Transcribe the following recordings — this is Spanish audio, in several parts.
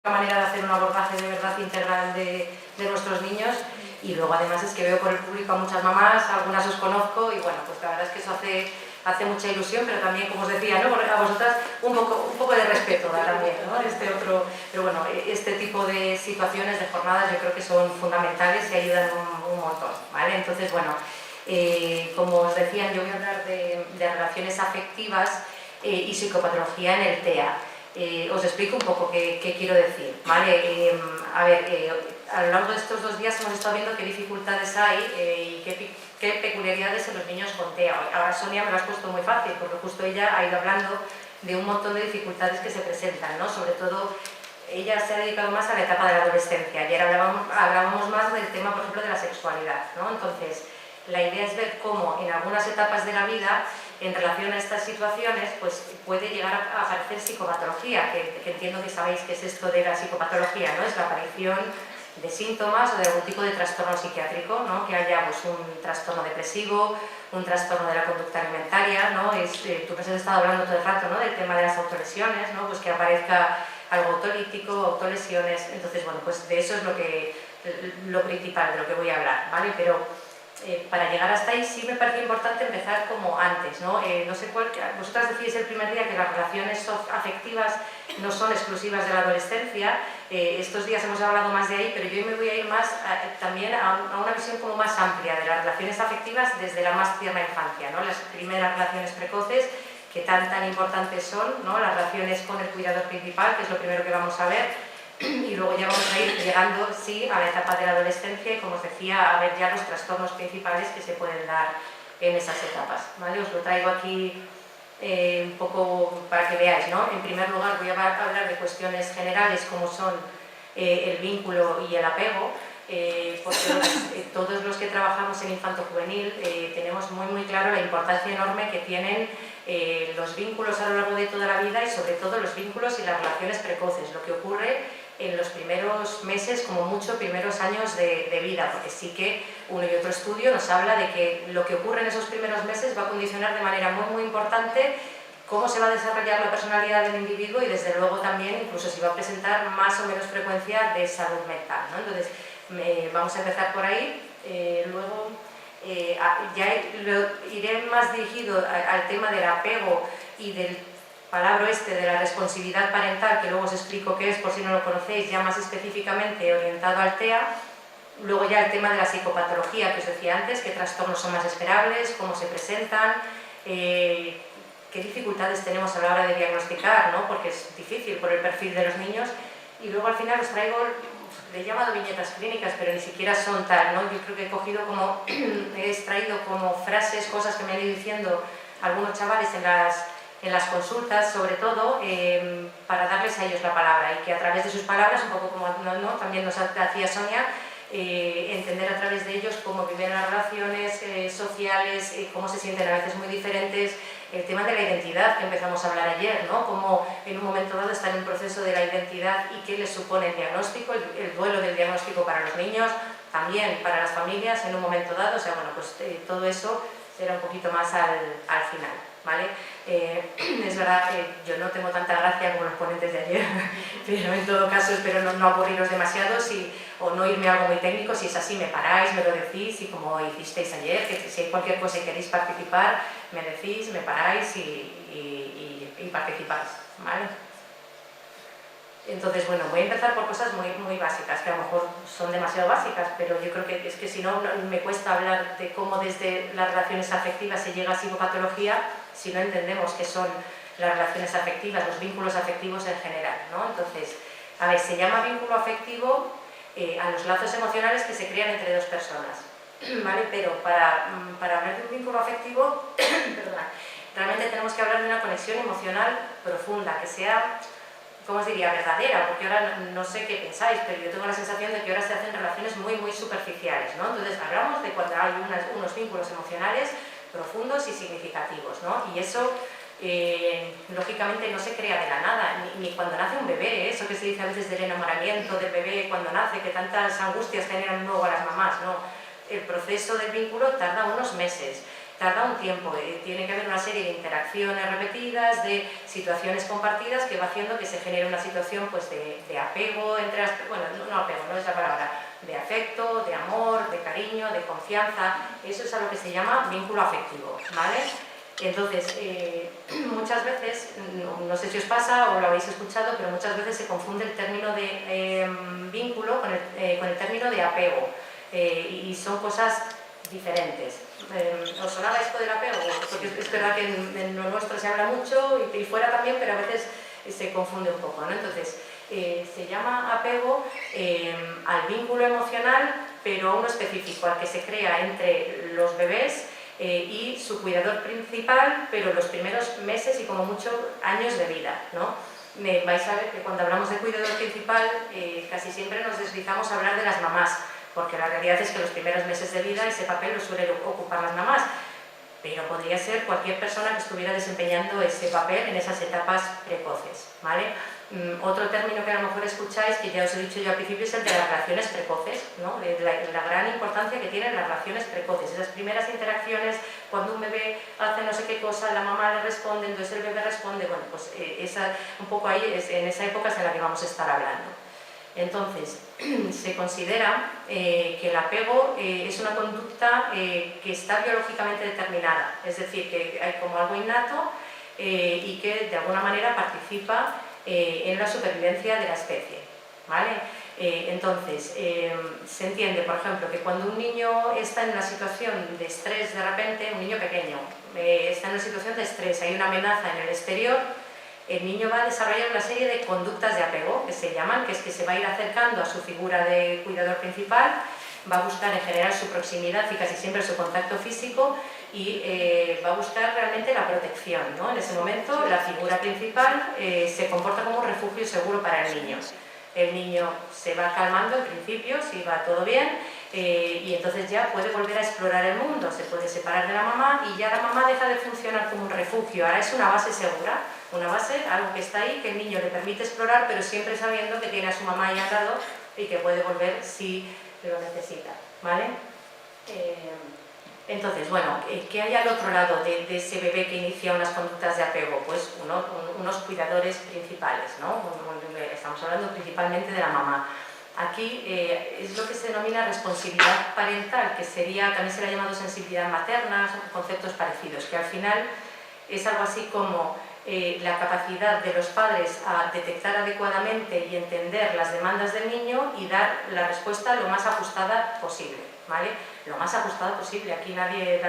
la manera de hacer un abordaje de verdad integral de nuestros niños. Y luego además es que veo por el público a muchas mamás, algunas os conozco y bueno, pues la verdad es que eso hace mucha ilusión, pero también, como os decía, ¿no? A vosotras un poco de respeto también, ¿no? Pero bueno, este tipo de situaciones, de jornadas, yo creo que son fundamentales y ayudan un montón, ¿vale? Entonces, bueno, como os decía, yo voy a hablar de relaciones afectivas y psicopatología en el TEA. Os explico un poco qué quiero decir, ¿vale? A lo largo de estos 2 días hemos estado viendo qué dificultades hay y qué peculiaridades en los niños con TEA. Ahora Sonia me lo has puesto muy fácil, porque justo ella ha ido hablando de un montón de dificultades que se presentan, ¿no? Sobre todo, ella se ha dedicado más a la etapa de la adolescencia. Ayer hablábamos más del tema, por ejemplo, de la sexualidad, ¿no? Entonces, la idea es ver cómo en algunas etapas de la vida, en relación a estas situaciones, pues puede llegar a aparecer psicopatología, que entiendo que sabéis qué es esto de la psicopatología, ¿no? Es la aparición de síntomas o de algún tipo de trastorno psiquiátrico, ¿no? Que haya pues, un trastorno depresivo, un trastorno de la conducta alimentaria, ¿no? Tú me has estado hablando todo el rato, ¿no? Del tema de las autolesiones, ¿no? Pues que aparezca algo autolítico, autolesiones. Entonces, bueno, pues de eso es lo principal de lo que voy a hablar, ¿vale? Pero para llegar hasta ahí sí me parece importante empezar como antes, ¿no? No sé vosotras decís el primer día que las relaciones afectivas no son exclusivas de la adolescencia. Estos días hemos hablado más de ahí, pero yo me voy a ir más también a una visión como más amplia de las relaciones afectivas desde la más tierna infancia, ¿no? Las primeras relaciones precoces que tan importantes son, ¿no? Las relaciones con el cuidador principal, que es lo primero que vamos a ver. Y luego ya vamos a ir llegando, sí, a la etapa de la adolescencia y, como os decía, a ver ya los trastornos principales que se pueden dar en esas etapas, ¿vale? Os lo traigo aquí un poco para que veáis, ¿no? En primer lugar voy a hablar de cuestiones generales como son el vínculo y el apego, porque todos los que trabajamos en infanto-juvenil tenemos muy claro la importancia enorme que tienen los vínculos a lo largo de toda la vida y sobre todo los vínculos y las relaciones precoces, lo que ocurre en los primeros meses, como mucho primeros años de vida, porque sí que uno y otro estudio nos habla de que lo que ocurre en esos primeros meses va a condicionar de manera muy importante cómo se va a desarrollar la personalidad del individuo y desde luego también incluso si va a presentar más o menos frecuencia de salud mental, ¿no? Entonces vamos a empezar por ahí, luego ya iré más dirigido al tema del apego y del palabra de la responsabilidad parental, que luego os explico qué es por si no lo conocéis, ya más específicamente orientado al TEA. Luego ya el tema de la psicopatología, que os decía antes, qué trastornos son más esperables, cómo se presentan, qué dificultades tenemos a la hora de diagnosticar, ¿no? Porque es difícil por el perfil de los niños. Y luego al final os traigo, le he llamado viñetas clínicas, pero ni siquiera son tal, ¿no? Yo creo que he cogido como, he extraído como frases, cosas que me han ido diciendo algunos chavales en las consultas, sobre todo, para darles a ellos la palabra y que a través de sus palabras, un poco como también nos hacía Sonia, entender a través de ellos cómo viven las relaciones sociales, cómo se sienten a veces muy diferentes, el tema de la identidad que empezamos a hablar ayer, ¿no? Cómo en un momento dado están en un proceso de la identidad y qué les supone el diagnóstico, el duelo del diagnóstico para los niños, también para las familias en un momento dado, o sea, bueno, pues todo eso será un poquito más al final, ¿vale? Es verdad que yo no tengo tanta gracia como los ponentes de ayer, pero en todo caso espero no aburriros demasiado o no irme a algo muy técnico. Si es así, me paráis, me lo decís y como hicisteis ayer, que si hay cualquier cosa y queréis participar, me decís, me paráis y participáis, ¿vale? Entonces, bueno, voy a empezar por cosas muy básicas, que a lo mejor son demasiado básicas, pero yo creo que es que si no, me cuesta hablar de cómo desde las relaciones afectivas se llega a psicopatología si no entendemos qué son las relaciones afectivas, los vínculos afectivos en general, ¿no? Entonces, a ver, se llama vínculo afectivo a los lazos emocionales que se crean entre dos personas, ¿vale? Pero para hablar de un vínculo afectivo, perdona, realmente tenemos que hablar de una conexión emocional profunda, que sea, ¿cómo os diría?, verdadera, porque ahora no sé qué pensáis, pero yo tengo la sensación de que ahora se hacen relaciones muy superficiales, ¿no? Entonces hablamos de cuando hay unos vínculos emocionales profundos y significativos, ¿no? Y eso, lógicamente, no se crea de la nada, ni cuando nace un bebé, eso que se dice a veces del enamoramiento del bebé cuando nace, que tantas angustias generan luego a las mamás, ¿no? El proceso del vínculo tarda unos meses. tarda un tiempo, tiene que haber una serie de interacciones repetidas, de situaciones compartidas que va haciendo que se genere una situación pues, de apego entre las... Bueno, no apego, no es la palabra, de afecto, de amor, de cariño, de confianza. Eso es a lo que se llama vínculo afectivo, ¿vale? Entonces, muchas veces, no sé si os pasa o lo habéis escuchado, pero muchas veces se confunde el término de vínculo con el término de apego, y son cosas diferentes. ¿Os sonaba esto del apego? Porque es verdad que en lo nuestro se habla mucho y fuera también, pero a veces se confunde un poco, ¿no? Entonces, se llama apego al vínculo emocional, pero a uno específico, al que se crea entre los bebés y su cuidador principal, pero los primeros meses y como mucho años de vida, ¿no? Vais a ver que cuando hablamos de cuidador principal casi siempre nos deslizamos a hablar de las mamás, porque la realidad es que los primeros meses de vida ese papel lo suelen ocupar las mamás, pero podría ser cualquier persona que estuviera desempeñando ese papel en esas etapas precoces, ¿vale? Otro término que a lo mejor escucháis, que ya os he dicho yo al principio, es el de las relaciones precoces, ¿no? La gran importancia que tienen las relaciones precoces, esas primeras interacciones, cuando un bebé hace no sé qué cosa, la mamá le responde, entonces el bebé responde, bueno, pues un poco ahí, en esa época es en la que vamos a estar hablando. Entonces, se considera que el apego es una conducta que está biológicamente determinada, es decir, que hay como algo innato y que de alguna manera participa en la supervivencia de la especie, ¿vale? Entonces, se entiende, por ejemplo, que cuando un niño está en una situación de estrés de repente, un niño pequeño, está en una situación de estrés, hay una amenaza en el exterior, el niño va a desarrollar una serie de conductas de apego, que se llaman, que es que se va a ir acercando a su figura de cuidador principal, va a buscar en general su proximidad y casi siempre su contacto físico y va a buscar realmente la protección, ¿no? En ese momento la figura principal se comporta como un refugio seguro para el niño. El niño se va calmando en principio, si va todo bien, y entonces ya puede volver a explorar el mundo, se puede separar de la mamá y ya la mamá deja de funcionar como un refugio, ahora es una base segura, una base, algo que está ahí, que el niño le permite explorar, pero siempre sabiendo que tiene a su mamá ahí al lado y que puede volver si lo necesita, ¿vale? Entonces, bueno, ¿qué hay al otro lado de ese bebé que inicia unas conductas de apego? Pues unos cuidadores principales, ¿no? Estamos hablando principalmente de la mamá. Aquí es lo que se denomina responsabilidad parental, que sería, también se le ha llamado sensibilidad materna, son conceptos parecidos, que al final es algo así como la capacidad de los padres a detectar adecuadamente y entender las demandas del niño y dar la respuesta lo más ajustada posible, ¿vale? Lo más ajustada posible, aquí nadie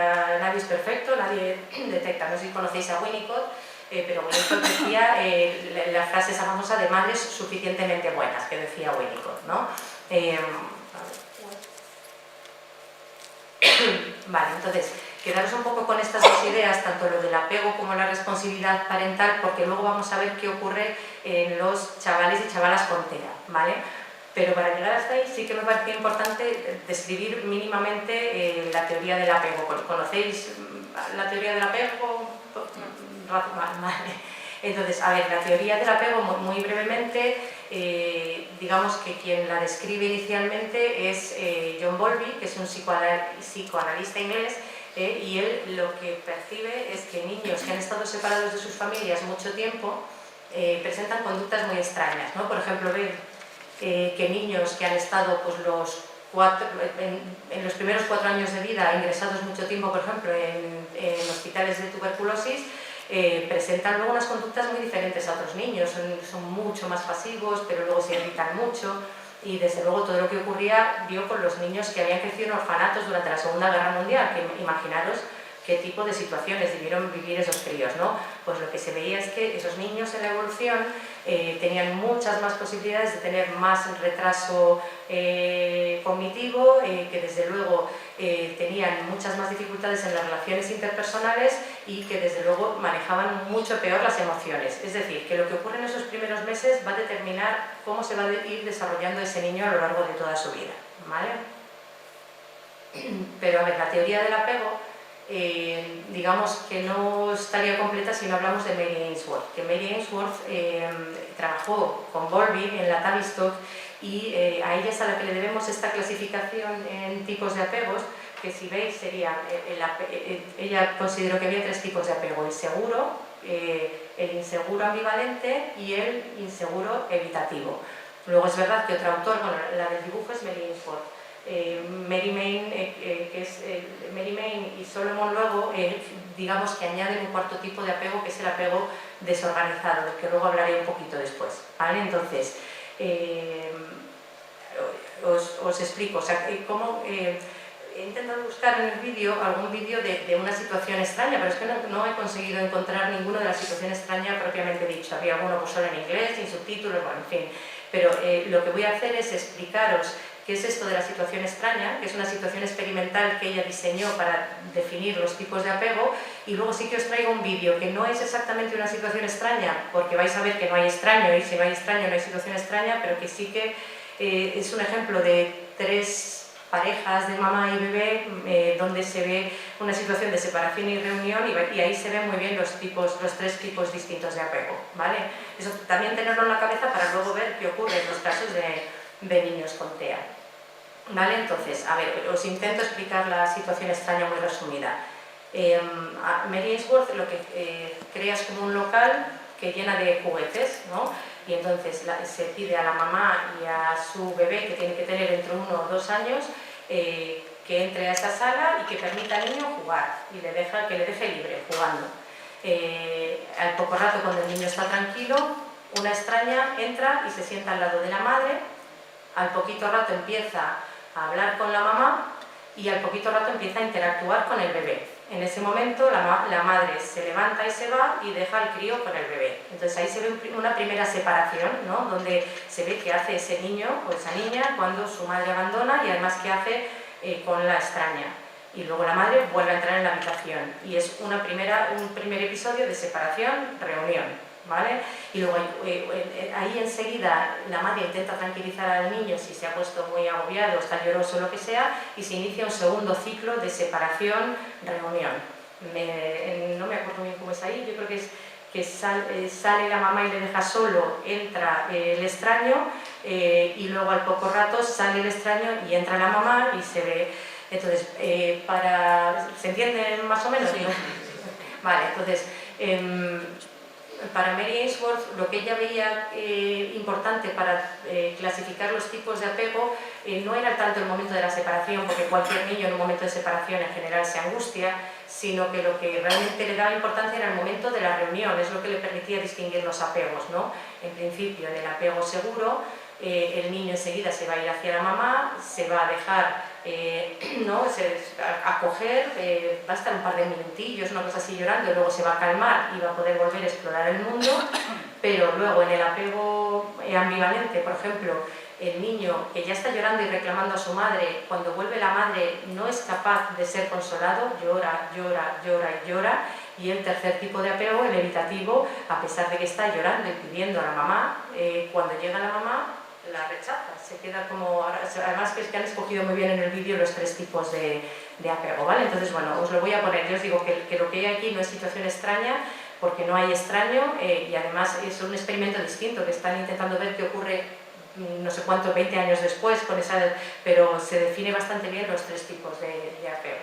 es perfecto, nadie detecta, no sé si conocéis a Winnicott, pero Winnicott decía la frase esa famosa de madres suficientemente buenas, que decía Winnicott, ¿no? Vale, entonces, quedaros un poco con estas dos ideas, tanto lo del apego como la responsabilidad parental, porque luego vamos a ver qué ocurre en los chavales y chavalas con TEA, ¿vale? Pero para llegar hasta ahí sí que me parecía importante describir mínimamente la teoría del apego. ¿Conocéis la teoría del apego? Vale. Entonces, a ver, la teoría del apego, muy brevemente, digamos que quien la describe inicialmente es John Bowlby, que es un psicoanalista inglés, y él lo que percibe es que niños que han estado separados de sus familias mucho tiempo presentan conductas muy extrañas, ¿no? Por ejemplo, que niños que han estado pues, en los primeros 4 años de vida ingresados mucho tiempo, por ejemplo, en hospitales de tuberculosis, presentan luego unas conductas muy diferentes a otros niños, son mucho más pasivos, pero luego se irritan mucho, y desde luego todo lo que ocurría vio con los niños que habían crecido en orfanatos durante la Segunda Guerra Mundial, que imaginaros qué tipo de situaciones debieron vivir esos críos, ¿no? Pues lo que se veía es que esos niños en la evolución tenían muchas más posibilidades de tener más retraso cognitivo, que desde luego tenían muchas más dificultades en las relaciones interpersonales y que desde luego manejaban mucho peor las emociones. Es decir, que lo que ocurre en esos primeros meses va a determinar cómo se va a ir desarrollando ese niño a lo largo de toda su vida, ¿vale? Pero a ver, la teoría del apego digamos que no estaría completa si no hablamos de Mary Ainsworth, que Mary Ainsworth trabajó con Bowlby en la Tavistock y a ella es a la que le debemos esta clasificación en tipos de apegos, que si veis sería, ella consideró que había 3 tipos de apego: el seguro, el inseguro ambivalente y el inseguro evitativo. Luego es verdad que otro autor, bueno, la del dibujo es Mary Ainsworth, Mary Main y Solomon luego, digamos que añaden un 4.º tipo de apego, que es el apego desorganizado, del que luego hablaré un poquito después, ¿vale? Entonces, os explico, o sea, cómo... he intentado buscar en el vídeo algún vídeo de una situación extraña, pero es que no he conseguido encontrar ninguno de la situación extraña propiamente dicho. Había alguno pues solo en inglés, sin subtítulos, bueno, en fin. Pero lo que voy a hacer es explicaros qué es esto de la situación extraña, que es una situación experimental que ella diseñó para definir los tipos de apego, y luego sí que os traigo un vídeo que no es exactamente una situación extraña, porque vais a ver que no hay extraño, y si no hay extraño no hay situación extraña, pero que sí que es un ejemplo de 3 parejas de mamá y bebé, donde se ve una situación de separación y reunión, y ahí se ven muy bien los 3 tipos distintos de apego, ¿vale? Eso también tenerlo en la cabeza para luego ver qué ocurre en los casos de niños con TEA. ¿Vale? Entonces, a ver, os intento explicar la situación extraña muy resumida. Mary Ainsworth lo que crea es como un local que llena de juguetes, ¿no? Y entonces se pide a la mamá y a su bebé, que tiene que tener entre 1 o 2 años, que entre a esta sala y que permita al niño jugar y que le deje libre jugando. Al poco rato, cuando el niño está tranquilo, una extraña entra y se sienta al lado de la madre. Al poquito rato empieza a hablar con la mamá y al poquito rato empieza a interactuar con el bebé. En ese momento la madre se levanta y se va y deja al crío con el bebé. Entonces ahí se ve una primera separación, ¿no? Donde se ve qué hace ese niño o esa niña cuando su madre abandona, y además qué hace con la extraña. Y luego la madre vuelve a entrar en la habitación y es un primer episodio de separación, reunión. ¿Vale? Y luego ahí enseguida la madre intenta tranquilizar al niño si se ha puesto muy agobiado, está lloroso o lo que sea, y se inicia un segundo ciclo de separación, reunión. No me acuerdo bien cómo es ahí, yo creo que es que sale la mamá y le deja solo, entra el extraño, y luego al poco rato sale el extraño y entra la mamá y se ve. Entonces, ¿se entiende más o menos? Sí. Vale, entonces... para Mary Ainsworth, lo que ella veía importante para clasificar los tipos de apego no era tanto el momento de la separación, porque cualquier niño en un momento de separación en general se angustia, sino que lo que realmente le daba importancia era el momento de la reunión, es lo que le permitía distinguir los apegos, ¿no? En principio, en el apego seguro, el niño enseguida se va a ir hacia la mamá, se va a dejar ¿no? acoger, va a estar un par de minutillos, una cosa así llorando, y luego se va a calmar y va a poder volver a explorar el mundo. Pero luego en el apego ambivalente, por ejemplo, el niño que ya está llorando y reclamando a su madre, cuando vuelve la madre no es capaz de ser consolado, llora, llora, llora y llora. Y el tercer tipo de apego, el evitativo, a pesar de que está llorando y pidiendo a la mamá, cuando llega la mamá la rechaza, se queda como... Además que es que han escogido muy bien en el vídeo los 3 tipos de apego, ¿vale? Entonces, bueno, os lo voy a poner. Yo os digo que lo que hay aquí no es situación extraña, porque no hay extraño, y además es un experimento distinto, que están intentando ver qué ocurre no sé cuánto, 20 años después, con esa, pero se define bastante bien los 3 tipos de apego.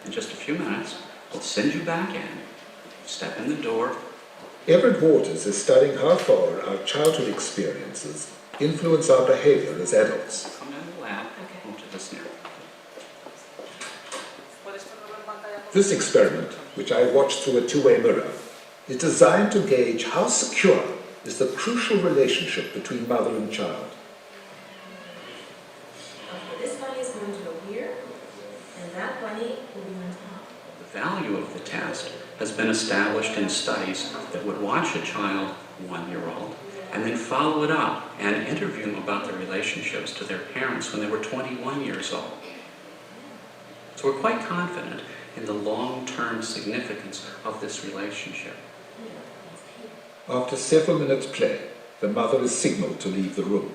In just a few minutes, we'll send you back in. Step in the door. Everett Waters is studying how far our childhood experiences influence our behavior as adults. Come in the lab. Move to this near. This experiment, which I watched through a two-way mirror, is designed to gauge how secure is the crucial relationship between mother and child. Okay, this bunny is going to go here, and that bunny will be on top. The value of the test has been established in studies that would watch a child, 1-year-old, and then follow it up and interview them about their relationships to their parents when they were 21 years old. So we're quite confident in the long-term significance of this relationship. After several minutes play, the mother is signaled to leave the room.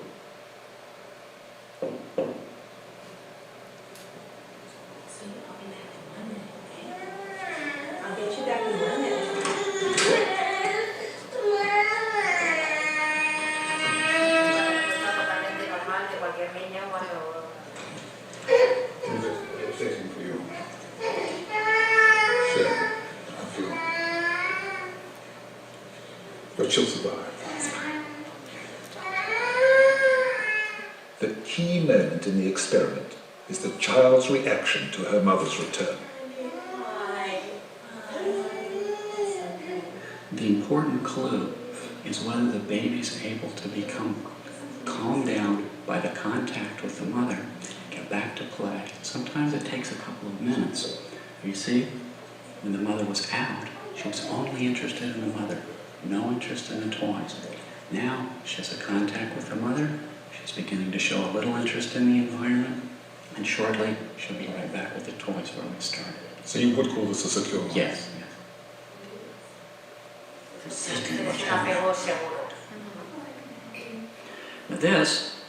So I'll be back in 1 minute, okay? I'll get you back in 1 minute. Está totalmente normal de cualquier niño cuando... For you. Sure, I feel. But she'll survive. The key moment in the experiment is the child's reaction to her mother's return. The important clue is whether the baby's able to become calmed down by the contact with the mother, get back to play. Sometimes it takes a couple of minutes. You see, when the mother was out, she was only interested in the mother, no interest in the toys. Now she has a contact with the mother, she's beginning to show a little interest in the environment, and shortly she'll be right back with the toys where we started. So you would call this a secure moment? Yes, Es un apego seguro. Now this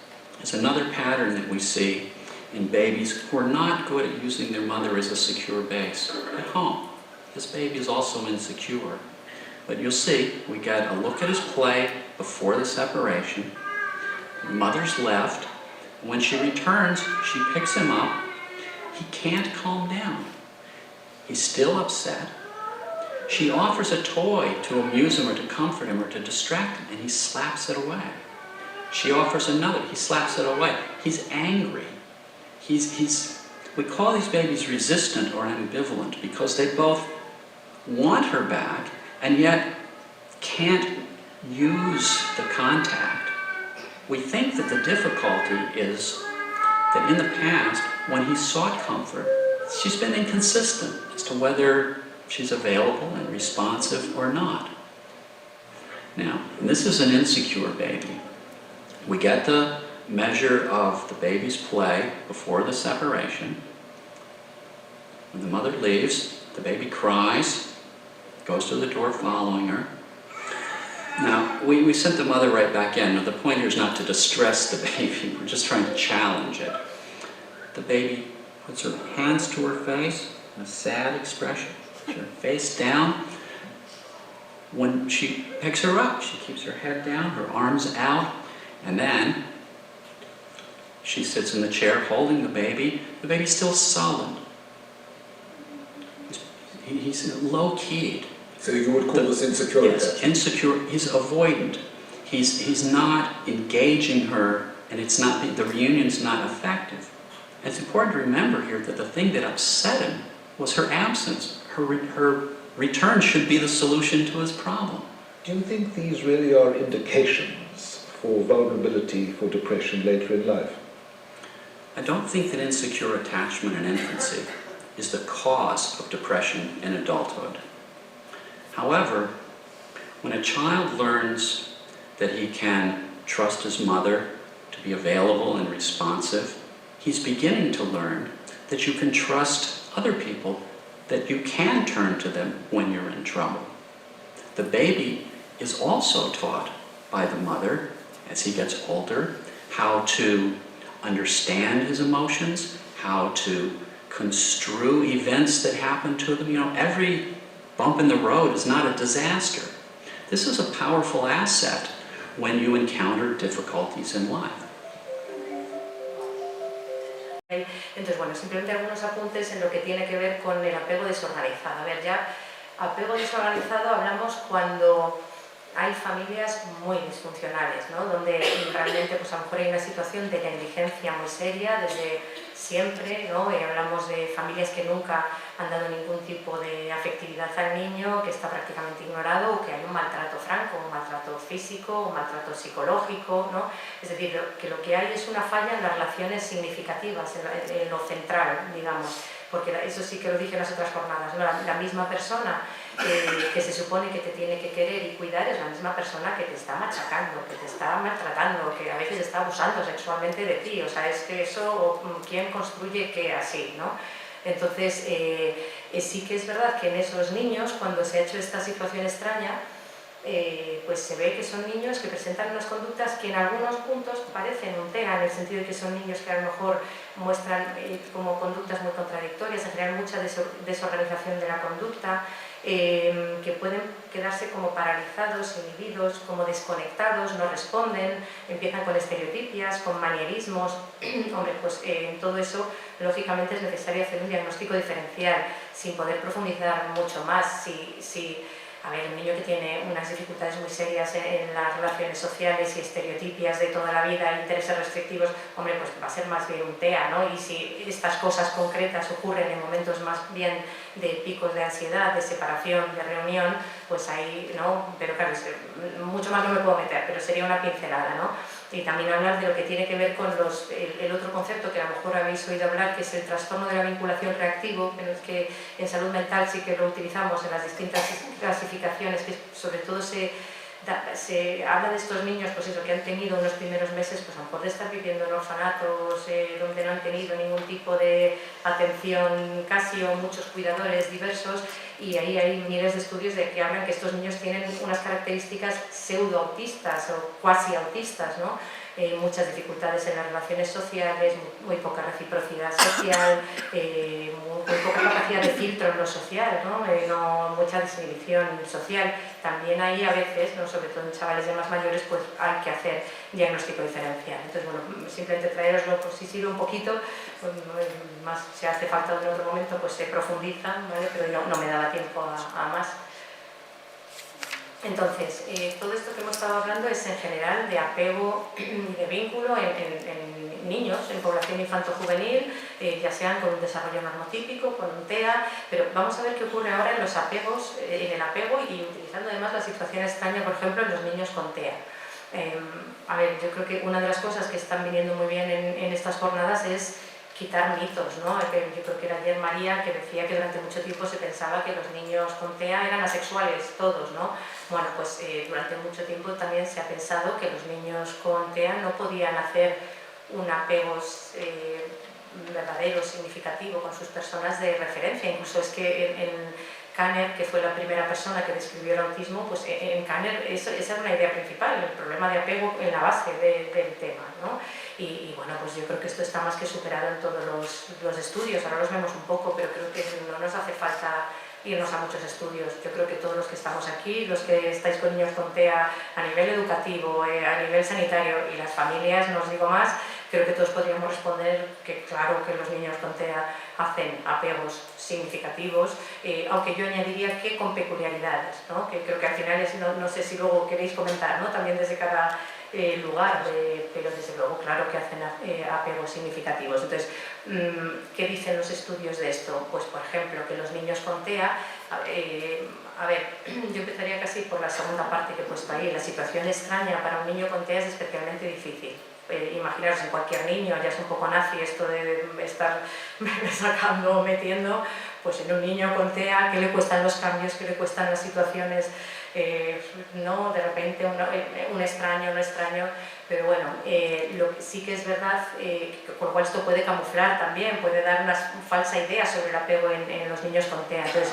is another pattern that we see in babies who are not good at using their mother as a secure base at home. This baby is also insecure. But you'll see, we get a look at his play before the separation. Mother's left. When she returns, she picks him up. He can't calm down. He's still upset. She offers a toy to amuse him or to comfort him or to distract him, and he slaps it away. She offers another, he slaps it away. He's angry. We call these babies resistant or ambivalent because they both want her back and yet can't use the contact. We think that the difficulty is that in the past, when he sought comfort, she's been inconsistent as to whether she's available and responsive or not. Now, this is an insecure baby. We get the measure of the baby's play before the separation. When the mother leaves, the baby cries, goes to the door following her. Now, we sent the mother right back in. Now, the point here is not to distress the baby. We're just trying to challenge it. The baby puts her hands to her face, a sad expression, her face down. When she picks her up, she keeps her head down, her arms out, and then she sits in the chair holding the baby. The baby's still sullen. He's low-keyed. So you would call this insecure? Yes, insecure. He's avoidant. He's not engaging her, and the reunion's not effective. And it's important to remember here that the thing that upset him was her absence. Her return should be the solution to his problem. Do you think these really are indications for vulnerability for depression later in life? I don't think that insecure attachment in infancy is the cause of depression in adulthood. However, when a child learns that he can trust his mother to be available and responsive, he's beginning to learn that you can trust other people, that you can turn to them when you're in trouble. The baby is also taught by the mother, as he gets older, how to understand his emotions, how to construe events that happen to them. Every bump in the road is not a disaster. This is a powerful asset when you encounter difficulties in life. Entonces, bueno, simplemente algunos apuntes en lo que tiene que ver con el apego desorganizado. A ver, ya apego desorganizado hablamos cuando hay familias muy disfuncionales, ¿no? Donde realmente pues a lo mejor hay una situación de negligencia muy seria desde siempre, ¿no? Hablamos de familias que nunca han dado ningún tipo de afectividad al niño, que está prácticamente ignorado, o que hay un maltrato franco, un maltrato físico, un maltrato psicológico, ¿no? Es decir, que lo que hay es una falla en las relaciones significativas, en lo central, digamos, porque eso sí que lo dije en las otras jornadas, ¿no? La misma persona que se supone que te tiene que querer y cuidar es la misma persona que te está machacando, que te está maltratando, que a veces está abusando sexualmente de ti. O sea, es que eso, ¿quién construye qué así, no? Entonces, sí que es verdad que en esos niños, cuando se ha hecho esta situación extraña, pues se ve que son niños que presentan unas conductas que en algunos puntos parecen un TEA, en el sentido de que son niños que a lo mejor muestran como conductas muy contradictorias, en general mucha desorganización de la conducta, que pueden quedarse como paralizados, inhibidos, como desconectados, no responden, empiezan con estereotipias, con manierismos. Hombre, pues en todo eso lógicamente es necesario hacer un diagnóstico diferencial sin poder profundizar mucho más. A ver, un niño que tiene unas dificultades muy serias en las relaciones sociales y estereotipias de toda la vida, intereses restrictivos, hombre, pues va a ser más bien un TEA, ¿no? Y si estas cosas concretas ocurren en momentos más bien de picos de ansiedad, de separación, de reunión, pues ahí, ¿no? Pero claro, mucho más no me puedo meter, pero sería una pincelada, ¿no? Y también hablar de lo que tiene que ver con el otro concepto que a lo mejor habéis oído hablar, que es el trastorno de la vinculación reactivo, pero es que en salud mental sí que lo utilizamos en las distintas clasificaciones, que sobre todo se habla de estos niños, pues eso, que han tenido unos primeros meses, pues a lo mejor de estar viviendo en orfanatos, donde no han tenido ningún tipo de atención casi, o muchos cuidadores diversos, y ahí hay miles de estudios de que hablan que estos niños tienen unas características pseudoautistas o cuasi autistas, ¿no? Muchas dificultades en las relaciones sociales, muy poca reciprocidad social, muy poca capacidad de filtro en lo social, ¿no? Mucha desinhibición social. También ahí a veces, ¿no? Sobre todo en chavales ya más mayores, pues hay que hacer diagnóstico diferencial. Entonces, bueno, simplemente traeroslo por si sirve un poquito, pues, más si hace falta en otro momento, pues se profundiza, ¿vale? Pero no me daba tiempo a más. Entonces, todo esto que hemos estado hablando es en general de apego y de vínculo en niños, en población infanto-juvenil, ya sean con un desarrollo normotípico, con un TEA, pero vamos a ver qué ocurre ahora en los apegos, en el apego, y utilizando además la situación extraña, por ejemplo, en los niños con TEA. A ver, yo creo que una de las cosas que están viniendo muy bien en estas jornadas es quitar mitos, ¿no? Yo creo que era ayer María que decía que durante mucho tiempo se pensaba que los niños con TEA eran asexuales, todos, ¿no? Bueno, pues durante mucho tiempo también se ha pensado que los niños con TEA no podían hacer un apego verdadero, significativo con sus personas de referencia. Incluso es que en Kanner, que fue la primera persona que describió el autismo, pues en Kanner esa era una idea principal, el problema de apego en la base del tema, ¿no? Y bueno, pues yo creo que esto está más que superado en todos los estudios. Ahora los vemos un poco, pero creo que no nos hace falta irnos a muchos estudios. Yo creo que todos los que estamos aquí, los que estáis con niños con TEA a nivel educativo, a nivel sanitario, y las familias, no os digo más, creo que todos podríamos responder que claro que los niños con TEA hacen apegos significativos, aunque yo añadiría que con peculiaridades, ¿no? Que creo que al final es, no sé si luego queréis comentar, ¿no? También desde cada lugar, pero desde luego claro que hacen apegos significativos. Entonces, ¿qué dicen los estudios de esto? Pues por ejemplo, que los niños con TEA, a ver, yo empezaría casi por la segunda parte que he puesto ahí. La situación extraña para un niño con TEA es especialmente difícil. Imaginaros en cualquier niño, ya es un poco nazi esto de estar sacando o metiendo, pues en un niño con TEA, ¿qué le cuestan los cambios? ¿Qué le cuestan las situaciones? No, de repente un extraño, pero bueno, sí que es verdad, con lo cual esto puede camuflar también, puede dar una falsa idea sobre el apego en los niños con TEA. Entonces,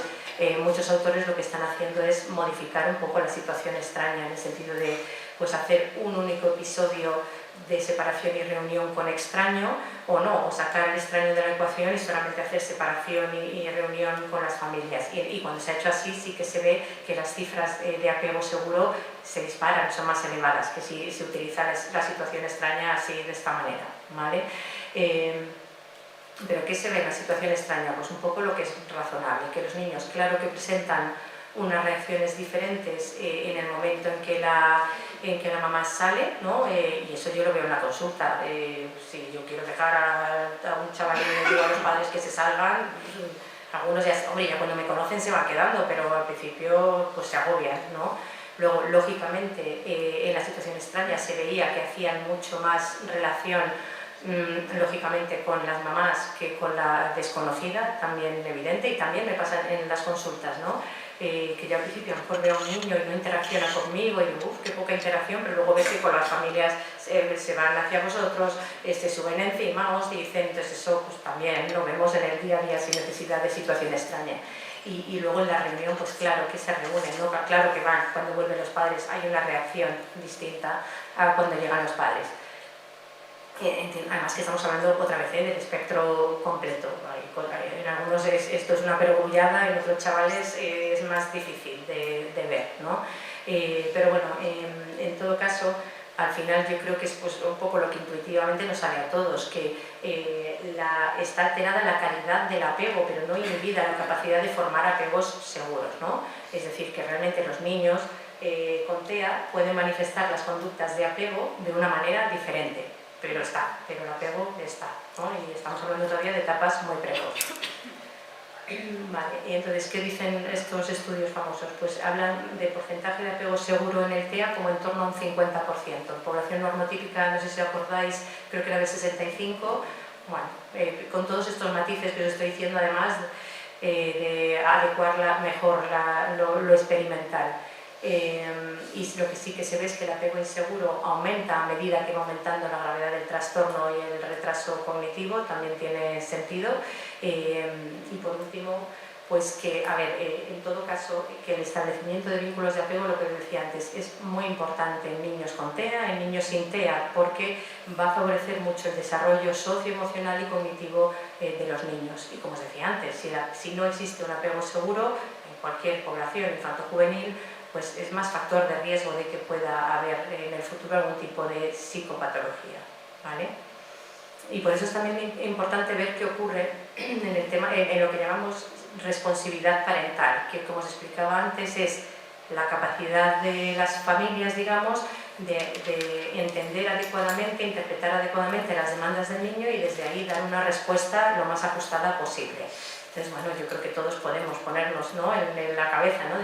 muchos autores lo que están haciendo es modificar un poco la situación extraña, en el sentido de pues, hacer un único episodio de separación y reunión con extraño, o no, o sacar al extraño de la ecuación y solamente hacer separación y reunión con las familias. Y cuando se ha hecho así, sí que se ve que las cifras de apego seguro se disparan, son más elevadas que si se utiliza la situación extraña así, de esta manera, ¿vale? Pero ¿qué se ve en la situación extraña? Pues un poco lo que es razonable, que los niños, claro que presentan unas reacciones diferentes en el momento en que la mamá sale, ¿no? Y eso yo lo veo en la consulta. Si yo quiero dejar a un chaval y le digo a los padres que se salgan, algunos ya, hombre, ya cuando me conocen se van quedando, pero al principio pues se agobian, ¿no? Luego, lógicamente, en la situación extraña se veía que hacían mucho más relación, lógicamente, con las mamás que con la desconocida, también evidente, y también me pasa en las consultas, ¿no? Que yo al principio a lo mejor veo a un niño y no interacciona conmigo y digo, uff, qué poca interacción, pero luego ves que con las familias se van hacia vosotros, suben encima, os dicen, entonces eso pues también lo vemos en el día a día sin necesidad de situación extraña. Y luego en la reunión, pues claro que se reúnen, ¿no? Claro que van, cuando vuelven los padres hay una reacción distinta a cuando llegan los padres. Además que estamos hablando otra vez del espectro completo. En algunos esto es una perogrullada, en otros chavales es más difícil de ver, ¿no? Pero bueno, en todo caso, al final yo creo que es pues, un poco lo que intuitivamente nos sale a todos, que está alterada la calidad del apego, pero no inhibida la capacidad de formar apegos seguros, ¿no? Es decir, que realmente los niños con TEA pueden manifestar las conductas de apego de una manera diferente, pero el apego está, ¿no? Y estamos hablando todavía de etapas muy precoces. Vale, y entonces, ¿qué dicen estos estudios famosos? Pues hablan de porcentaje de apego seguro en el TEA como en torno a un 50%. Población normotípica, no sé si acordáis, creo que era de 65. Bueno, con todos estos matices que os estoy diciendo, además de adecuar mejor lo experimental. Y lo que sí que se ve es que el apego inseguro aumenta a medida que va aumentando la gravedad del trastorno y el retraso cognitivo, también tiene sentido. Y por último, pues que, a ver, en todo caso, que el establecimiento de vínculos de apego, lo que decía antes, es muy importante en niños con TEA, en niños sin TEA, porque va a favorecer mucho el desarrollo socioemocional y cognitivo de los niños. Y como os decía antes, si no existe un apego seguro en cualquier población infanto-juvenil, pues es más factor de riesgo de que pueda haber en el futuro algún tipo de psicopatología, ¿vale? Y por eso es también importante ver qué ocurre en el tema, en lo que llamamos responsabilidad parental, que como os explicaba antes es la capacidad de las familias, digamos, de entender adecuadamente, interpretar adecuadamente las demandas del niño y desde ahí dar una respuesta lo más ajustada posible. Entonces, bueno, yo creo que todos podemos ponernos, ¿no?, en la cabeza, ¿no?,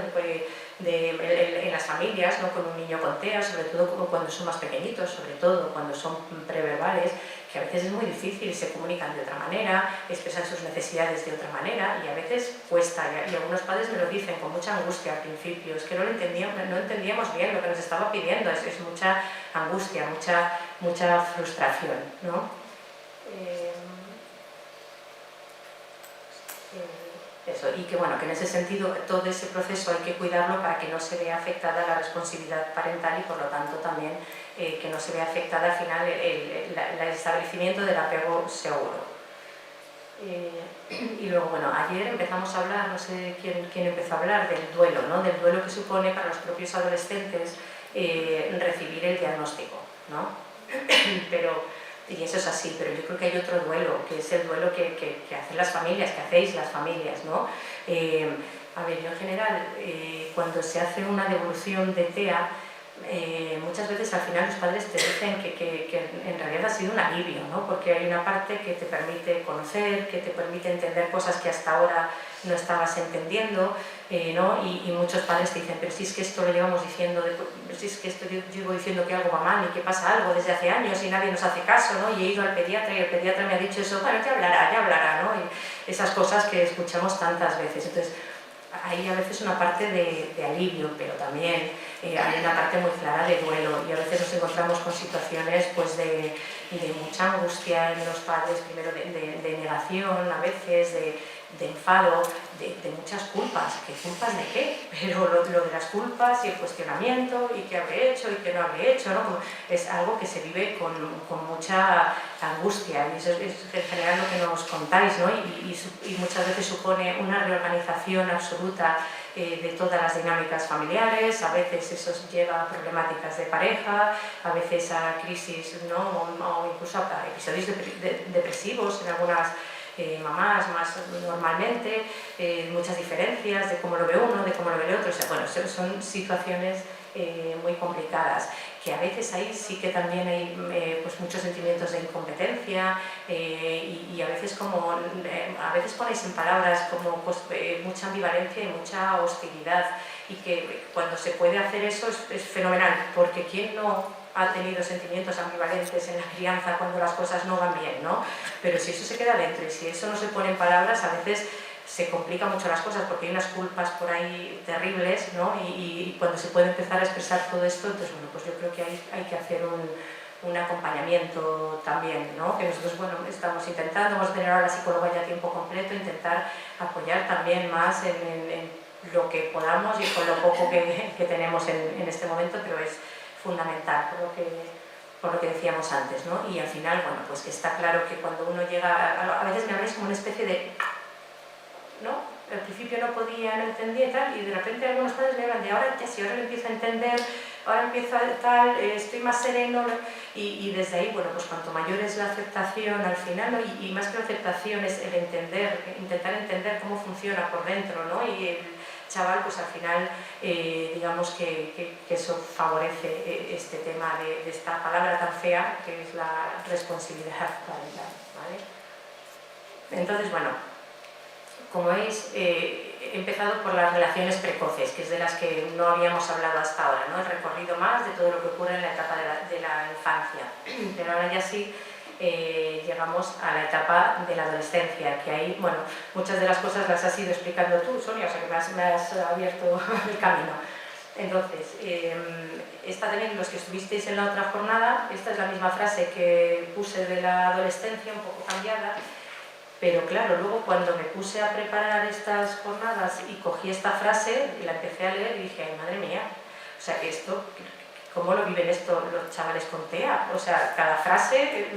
en las familias, ¿no?, con un niño con TEA, sobre todo cuando son más pequeñitos, sobre todo cuando son preverbales, que a veces es muy difícil, se comunican de otra manera, expresan sus necesidades de otra manera y a veces cuesta, y algunos padres me lo dicen con mucha angustia al principio, es que no entendíamos bien lo que nos estaba pidiendo, es mucha angustia, mucha frustración, ¿no? Eso, y que bueno, que en ese sentido todo ese proceso hay que cuidarlo para que no se vea afectada la responsabilidad parental y por lo tanto también que no se vea afectada al final el establecimiento del apego seguro. Y luego, bueno, ayer empezamos a hablar, no sé quién empezó a hablar del duelo, ¿no?, del duelo que supone para los propios adolescentes recibir el diagnóstico, ¿no? Y eso es así, pero yo creo que hay otro duelo, que es el duelo que hacen las familias, que hacéis las familias, ¿no? A ver, yo en general, cuando se hace una devolución de TEA, muchas veces al final los padres te dicen que en realidad ha sido un alivio, ¿no? Porque hay una parte que te permite conocer, que te permite entender cosas que hasta ahora no estabas entendiendo, ¿no? Y muchos padres te dicen, pero si es que esto lo llevamos diciendo, si es que esto yo llevo diciendo que algo va mal y que pasa algo desde hace años y nadie nos hace caso, ¿no? Y he ido al pediatra y el pediatra me ha dicho eso, bueno, ya hablará, ¿no? Y esas cosas que escuchamos tantas veces. Entonces, hay a veces una parte de alivio, pero también hay una parte muy clara de duelo y a veces nos encontramos con situaciones pues, de mucha angustia en los padres, primero de negación, a veces de enfado, de muchas culpas. ¿Qué culpas de qué? Pero lo de las culpas y el cuestionamiento y qué habré hecho y qué no habré hecho, ¿no? Es algo que se vive con mucha angustia y eso es en general lo que nos contáis, ¿no? Y muchas veces supone una reorganización absoluta de todas las dinámicas familiares, a veces eso lleva a problemáticas de pareja, a veces a crisis, ¿no? O incluso a episodios depresivos en mamás más normalmente, muchas diferencias de cómo lo ve uno, de cómo lo ve el otro, o sea, bueno, son situaciones muy complicadas, que a veces ahí sí que también hay pues muchos sentimientos de incompetencia y a veces a veces ponéis en palabras como pues, mucha ambivalencia y mucha hostilidad, y que cuando se puede hacer eso es fenomenal, porque ¿quién no ha tenido sentimientos ambivalentes en la crianza cuando las cosas no van bien, ¿no? Pero si eso se queda dentro y si eso no se pone en palabras, a veces se complican mucho las cosas porque hay unas culpas por ahí terribles, ¿no? Y cuando se puede empezar a expresar todo esto, entonces, bueno, pues yo creo que hay que hacer un acompañamiento también, ¿no? Que nosotros, bueno, estamos intentando, vamos a tener ahora la psicóloga ya a tiempo completo, intentar apoyar también más en lo que podamos y con lo poco que tenemos en este momento, pero es fundamental por lo que decíamos antes, ¿no? Y al final, bueno, pues que está claro que cuando uno llega, a veces me habláis como una especie de, ¿no? Al principio no podía, no entendía y tal, y de repente algunos padres me hablan de ahora ya sí, ahora lo empiezo a entender, ahora empiezo a tal, estoy más sereno, ¿no? Y desde ahí, bueno, pues cuanto mayor es la aceptación al final, ¿no? Y más que la aceptación es el entender, intentar entender cómo funciona por dentro, ¿no? Y el chaval, pues al final, digamos que eso favorece este tema de esta palabra tan fea que es la responsabilidad parental, ¿vale? Entonces, bueno, como veis, he empezado por las relaciones precoces, que es de las que no habíamos hablado hasta ahora, ¿no? El recorrido más de todo lo que ocurre en la etapa de la infancia. Pero ahora ya sí llegamos a la etapa de la adolescencia, que ahí, bueno, muchas de las cosas las has ido explicando tú, Sonia, o sea que me has abierto el camino. Entonces, esta también, los que estuvisteis en la otra jornada, esta es la misma frase que puse de la adolescencia, un poco cambiada. Pero claro, luego cuando me puse a preparar estas jornadas y cogí esta frase y la empecé a leer y dije, ay, madre mía, o sea, esto, ¿cómo lo viven esto los chavales con TEA? O sea, cada frase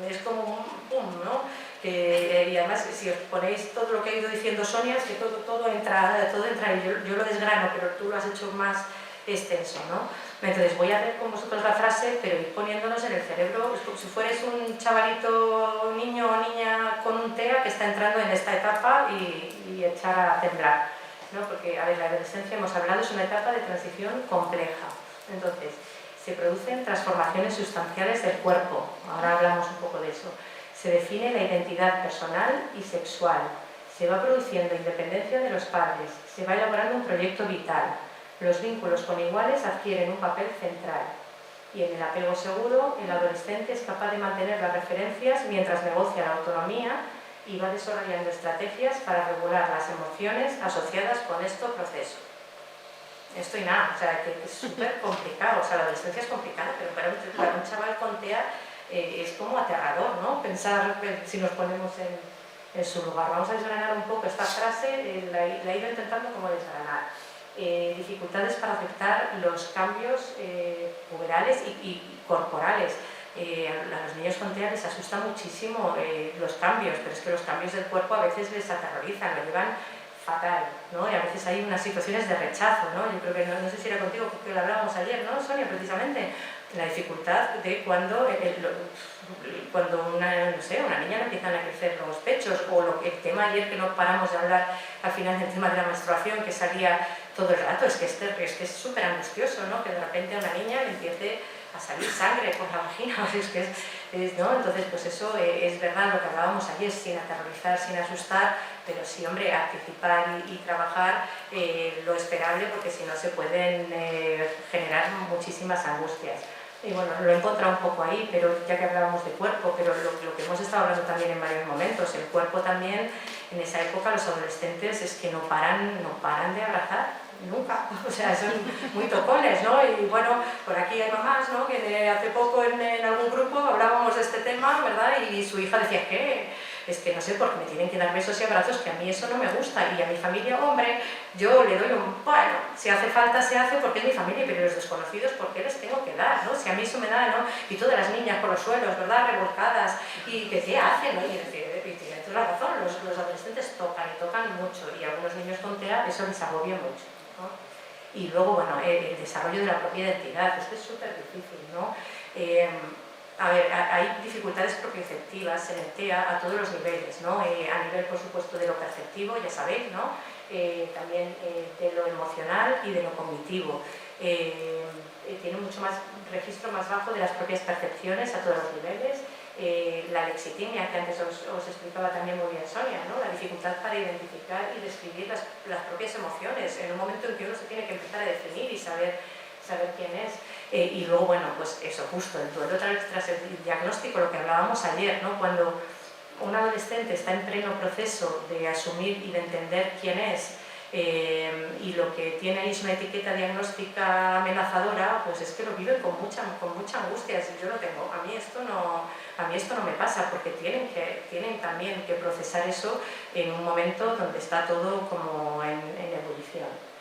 es como un pum, ¿no? Y además, si os ponéis todo lo que ha ido diciendo Sonia, es que todo entra y yo lo desgrano, pero tú lo has hecho más extenso, ¿no? Entonces voy a leer con vosotros la frase, pero ir poniéndonos en el cerebro, es como si fuerais un chavalito, niño o niña con un TEA que está entrando en esta etapa y echar a temblar, ¿no? Porque, a ver, la adolescencia, hemos hablado, es una etapa de transición compleja. Entonces, se producen transformaciones sustanciales del cuerpo, ahora hablamos un poco de eso. Se define la identidad personal y sexual, se va produciendo independencia de los padres, se va elaborando un proyecto vital. Los vínculos con iguales adquieren un papel central y en el apego seguro el adolescente es capaz de mantener las referencias mientras negocia la autonomía y va desarrollando estrategias para regular las emociones asociadas con este proceso. Esto y nada, o sea, que es súper complicado, o sea, la adolescencia es complicada, pero para un chaval con TEA es como aterrador, ¿no? Pensar, si nos ponemos en su lugar. Vamos a desgranar un poco esta frase, la he ido intentando como desgranar. Dificultades para aceptar los cambios puberales y corporales. A los niños con TEA les asusta muchísimo los cambios, pero es que los cambios del cuerpo a veces les aterrorizan, lo llevan fatal, ¿no? Y a veces hay unas situaciones de rechazo, ¿no? Yo creo que no sé si era contigo que lo hablábamos ayer, ¿no, Sonia? Precisamente la dificultad de cuando una, no sé, una niña le empiezan a crecer los pechos, o el tema ayer que no paramos de hablar al final del tema de la menstruación, que salía todo el rato, es que es súper angustioso, ¿no? Que de repente a una niña le empiece a salir sangre por la vagina, ¿no? Entonces, pues eso es verdad lo que hablábamos ayer, sin aterrorizar, sin asustar, pero sí, hombre, anticipar y trabajar lo esperable, porque si no se pueden generar muchísimas angustias. Y bueno, lo he encontrado un poco ahí, pero ya que hablábamos de cuerpo, pero lo que hemos estado hablando también en varios momentos, el cuerpo también, en esa época los adolescentes es que no paran de abrazar, nunca, o sea, son muy tocones, ¿no? Y bueno, por aquí hay mamás, ¿no? Que hace poco en algún grupo hablábamos de este tema, ¿verdad? Y su hija decía, ¿qué? Es que no sé, porque me tienen que dar besos y abrazos, que a mí eso no me gusta, y a mi familia, hombre, yo le doy bueno, si hace falta se hace porque es mi familia, pero los desconocidos, ¿por qué les tengo que dar, no? Si a mí eso me da, ¿no? Y todas las niñas por los suelos, ¿verdad? Revolcadas, y que ¿qué hacen, no? Y tiene toda la razón, los adolescentes tocan y tocan mucho, y a algunos niños con TEA eso les agobia mucho, ¿no? Y luego, bueno, el desarrollo de la propia identidad, esto es súper difícil, ¿no? a ver, hay dificultades propioceptivas en el TEA a todos los niveles, ¿no? A nivel, por supuesto, de lo perceptivo, ya sabéis, ¿no? También de lo emocional y de lo cognitivo. Tiene mucho más registro más bajo de las propias percepciones a todos los niveles. La lexitimia, que antes os explicaba también muy bien Sonia, ¿no? La dificultad para identificar y describir las propias emociones en un momento en que uno se tiene que empezar a definir y saber quién es. Y luego, bueno, pues eso, justo el duelo tras el diagnóstico, lo que hablábamos ayer, ¿no? Cuando un adolescente está en pleno proceso de asumir y de entender quién es, y lo que tiene ahí es una etiqueta diagnóstica amenazadora, pues es que lo viven con mucha angustia. Si yo lo tengo, a mí esto no me pasa, porque tienen también que procesar eso en un momento donde está todo como en ebullición.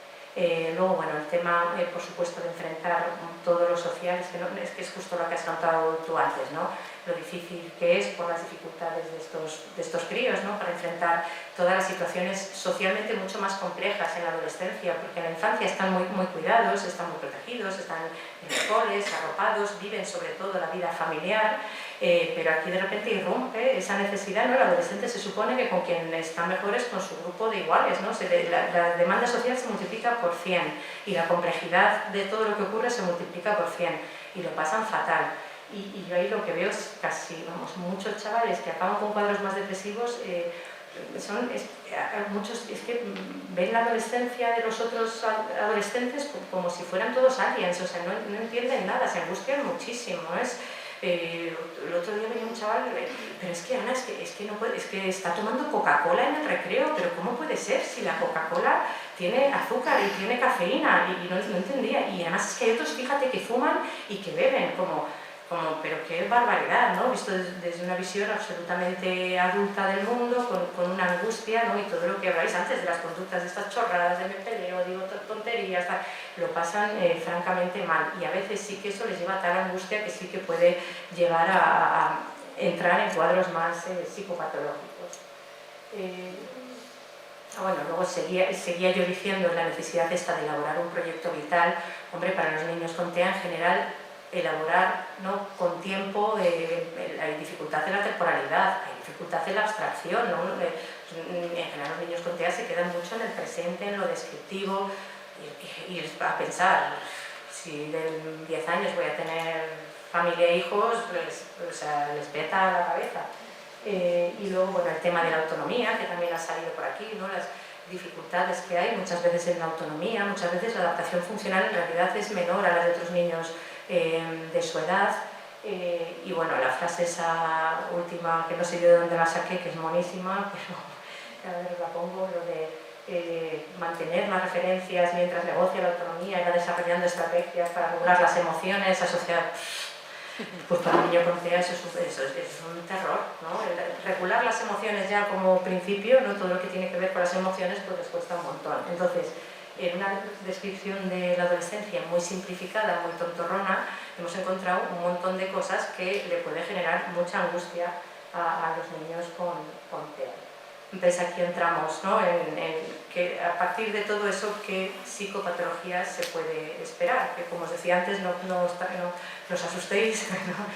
Luego, bueno, el tema, por supuesto, de enfrentar todo lo social, es que es justo lo que has contado tú antes, ¿no? Lo difícil que es por las dificultades de estos críos, ¿no? Para enfrentar todas las situaciones socialmente mucho más complejas en la adolescencia, porque en la infancia están muy cuidados, están muy protegidos, están en los coles, arropados, viven sobre todo la vida familiar, pero aquí de repente irrumpe esa necesidad, ¿no? El adolescente se supone que con quien está mejor es con su grupo de iguales, ¿no? La demanda social se multiplica por 100 y la complejidad de todo lo que ocurre se multiplica por 100 y lo pasan fatal. Y yo ahí lo que veo es casi, vamos, muchos chavales que acaban con cuadros más depresivos, muchos es que ven la adolescencia de los otros adolescentes como si fueran todos aliens, o sea, no entienden nada, se angustian muchísimo, ¿no? El otro día venía un chaval, pero es que Ana, es que no puede, es que está tomando Coca-Cola en el recreo, pero ¿cómo puede ser si la Coca-Cola tiene azúcar y tiene cafeína? Y no entendía. Y además es que hay otros, fíjate, que fuman y que beben, pero qué barbaridad, ¿no? Visto desde una visión absolutamente adulta del mundo, con una angustia, ¿no? Y todo lo que habláis antes de las conductas de estas chorradas, de me peleo, digo tonterías, lo pasan francamente mal. Y a veces sí que eso les lleva a tal angustia que sí que puede llevar a entrar en cuadros más psicopatológicos. Bueno, luego seguía yo diciendo la necesidad esta de elaborar un proyecto vital. Hombre, para los niños con TEA en general, elaborar, ¿no? Con tiempo, hay dificultad en la temporalidad, hay dificultad en la abstracción, ¿no? En general los niños con TEA se quedan mucho en el presente, en lo descriptivo, y a pensar, si de 10 años voy a tener familia e hijos, les peta la cabeza. Y luego, bueno, el tema de la autonomía, que también ha salido por aquí, ¿no? Las dificultades que hay muchas veces en la autonomía, muchas veces la adaptación funcional en realidad es menor a la de otros niños de su edad. Y bueno, la frase esa última, que no sé yo de dónde la saqué, que es monísima, pero a ver, la pongo, lo de mantener las referencias mientras negocia la autonomía y va desarrollando estrategias para regular las emociones asociadas. Pues para un niño con TEA eso es un terror, ¿no? Regular las emociones ya como principio, ¿no? Todo lo que tiene que ver con las emociones, pues les cuesta un montón. Entonces, en una descripción de la adolescencia muy simplificada, muy tontorrona, hemos encontrado un montón de cosas que le puede generar mucha angustia a los niños con TEA. Entonces aquí entramos, ¿no? en que a partir de todo eso, ¿qué psicopatología se puede esperar? Que como os decía antes, no os asustéis, ¿no?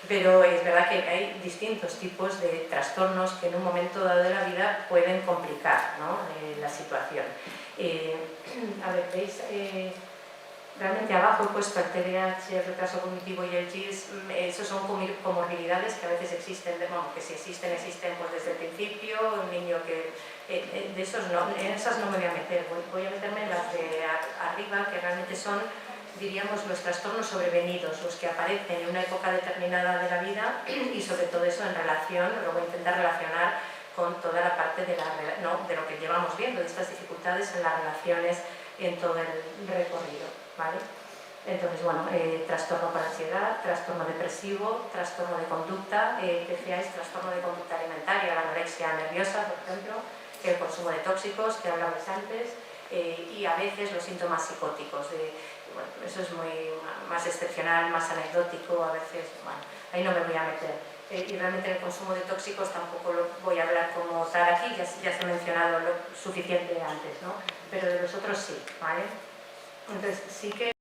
Pero es verdad que hay distintos tipos de trastornos que en un momento dado de la vida pueden complicar, ¿no? La situación. A ver, ¿veis? Realmente abajo he puesto el TDAH, el retraso cognitivo y el GIS. Esos son comorbilidades que a veces existen, bueno, que si existen pues desde el principio. Un niño que de esos no, en esas no me voy a meter, voy a meterme en las de arriba, que realmente son, diríamos, los trastornos sobrevenidos, los que aparecen en una época determinada de la vida, y sobre todo eso en relación, lo voy a intentar relacionar con toda la parte de lo que llevamos viendo, de estas dificultades en las relaciones en todo el recorrido, ¿vale? Entonces, bueno, trastorno con ansiedad, trastorno depresivo, trastorno de conducta, TCA es trastorno de conducta alimentaria, la anorexia nerviosa, por ejemplo, el consumo de tóxicos, que hablabais antes, y a veces los síntomas psicóticos. Bueno, eso es más excepcional, más anecdótico, a veces, bueno, ahí no me voy a meter. Y realmente en el consumo de tóxicos tampoco lo voy a hablar como tal aquí, ya se ha mencionado lo suficiente antes, ¿no? Pero de los otros sí, ¿vale? Entonces sí que